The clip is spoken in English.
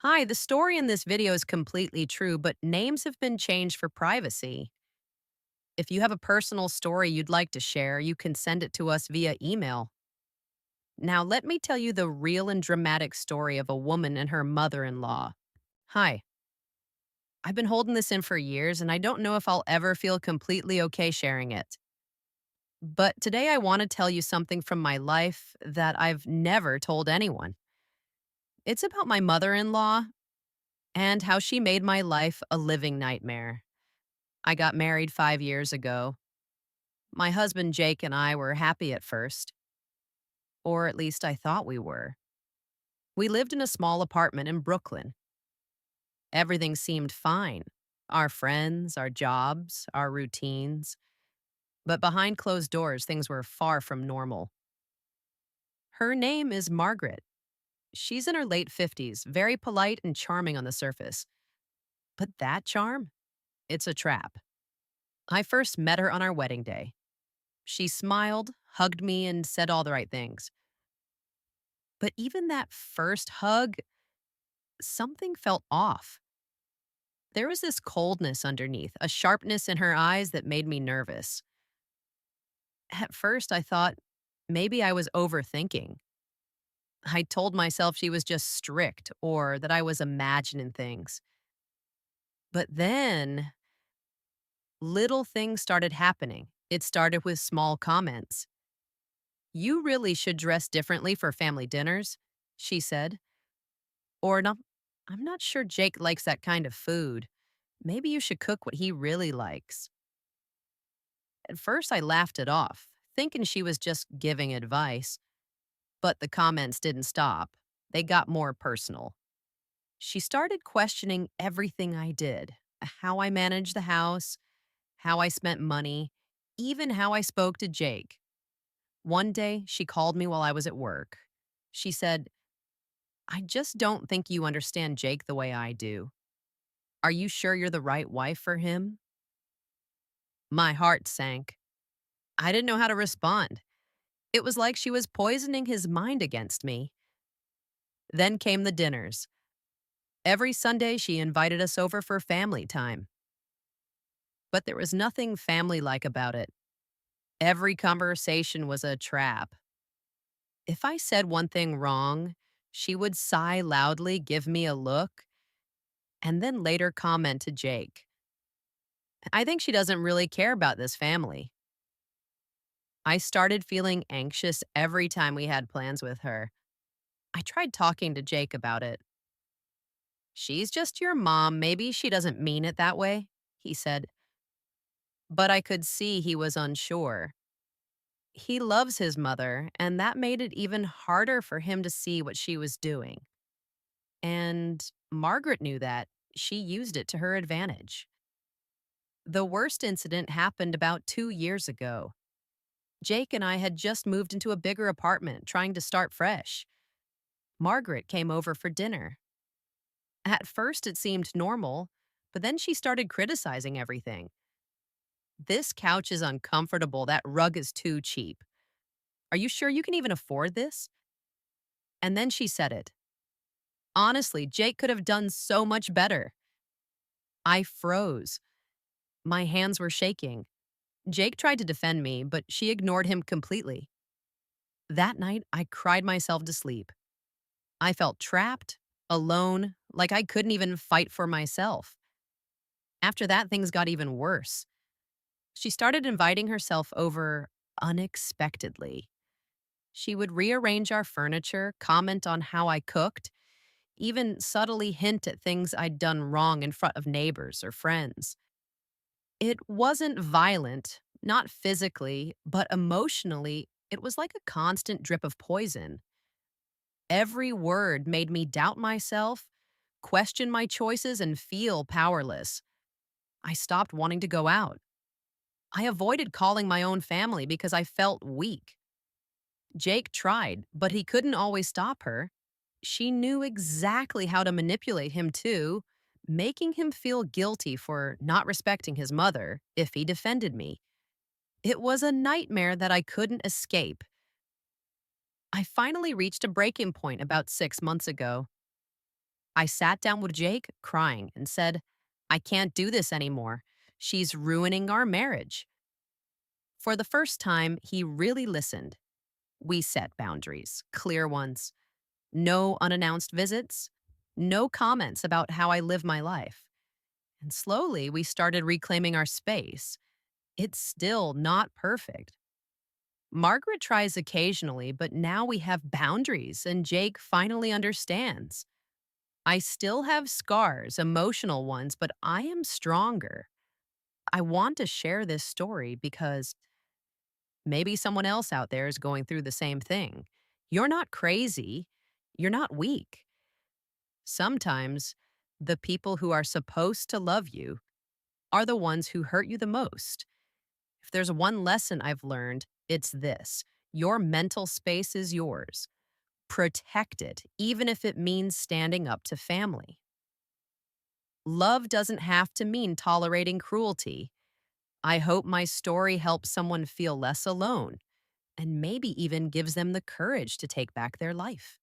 Hi, the story in this video is completely true, but names have been changed for privacy. If you have a personal story you'd like to share, you can send it to us via email. Now, let me tell you the real and dramatic story of a woman and her mother in law. Hi, I've been holding this in for years, and I don't know if I'll ever feel completely okay sharing it. But today I want to tell you something from my life that I've never told anyone. It's about my mother in law and how she made my life a living nightmare. I got married 5 years ago. My husband Jake and I were happy at first, or at least I thought we were. We lived in a small apartment in Brooklyn. Everything seemed fine, our friends, our jobs, our routines. But behind closed doors, things were far from normal. Her name is Margaret. She's in her late 50s, very polite and charming on the surface. But that charm? It's a trap. I first met her on our wedding day. She smiled, hugged me, and said all the right things. But even that first hug, something felt off. There was this coldness underneath, a sharpness in her eyes that made me nervous. At first, I thought maybe I was overthinking. I told myself she was just strict or that I was imagining things. But then little things started happening. It started with small comments. You really should dress differently for family dinners, she said. Or no, I'm not sure Jake likes that kind of food. Maybe you should cook what he really likes. At first, I laughed it off, thinking she was just giving advice. But the comments didn't stop. They got more personal. She started questioning everything I did, how I managed the house, how I spent money, even how I spoke to Jake. One day, she called me while I was at work. She said, I just don't think you understand Jake the way I do. Are you sure you're the right wife for him? My heart sank. I didn't know how to respond. It was like she was poisoning his mind against me. Then came the dinners. Every Sunday, she invited us over for family time. But there was nothing family like about it. Every conversation was a trap. If I said one thing wrong, she would sigh loudly, give me a look, and then later comment to Jake. I think she doesn't really care about this family. I started feeling anxious every time we had plans with her. I tried talking to Jake about it. She's just your mom. Maybe she doesn't mean it that way, he said. But I could see he was unsure. He loves his mother, and that made it even harder for him to see what she was doing. And Margaret knew that. She used it to her advantage. The worst incident happened about 2 years ago. Jake and I had just moved into a bigger apartment, trying to start fresh. Margaret came over for dinner. At first, it seemed normal, but then she started criticizing everything. This couch is uncomfortable. That rug is too cheap. Are you sure you can even afford this? And then she said it. Honestly, Jake could have done so much better. I froze. My hands were shaking. Jake tried to defend me, but she ignored him completely. That night, I cried myself to sleep. I felt trapped, alone, like I couldn't even fight for myself. After that, things got even worse. She started inviting herself over unexpectedly. She would rearrange our furniture, comment on how I cooked, even subtly hint at things I'd done wrong in front of neighbors or friends. It wasn't violent, not physically, but emotionally, it was like a constant drip of poison. Every word made me doubt myself, question my choices, and feel powerless. I stopped wanting to go out. I avoided calling my own family because I felt weak. Jake tried, but he couldn't always stop her. She knew exactly how to manipulate him, too, making him feel guilty for not respecting his mother if he defended me. It was a nightmare that I couldn't escape. I finally reached a breaking point about 6 months ago. I sat down with Jake, crying, and said, I can't do this anymore. She's ruining our marriage. For the first time, he really listened. We set boundaries, clear ones. No unannounced visits, no comments about how I live my life. And slowly, we started reclaiming our space. It's still not perfect. Margaret tries occasionally, but now we have boundaries, and Jake finally understands. I still have scars, emotional ones, but I am stronger. I want to share this story because maybe someone else out there is going through the same thing. You're not crazy. You're not weak. Sometimes the people who are supposed to love you are the ones who hurt you the most. If there's one lesson I've learned, it's this: your mental space is yours. Protect it, even if it means standing up to family. Love doesn't have to mean tolerating cruelty. I hope my story helps someone feel less alone and maybe even gives them the courage to take back their life.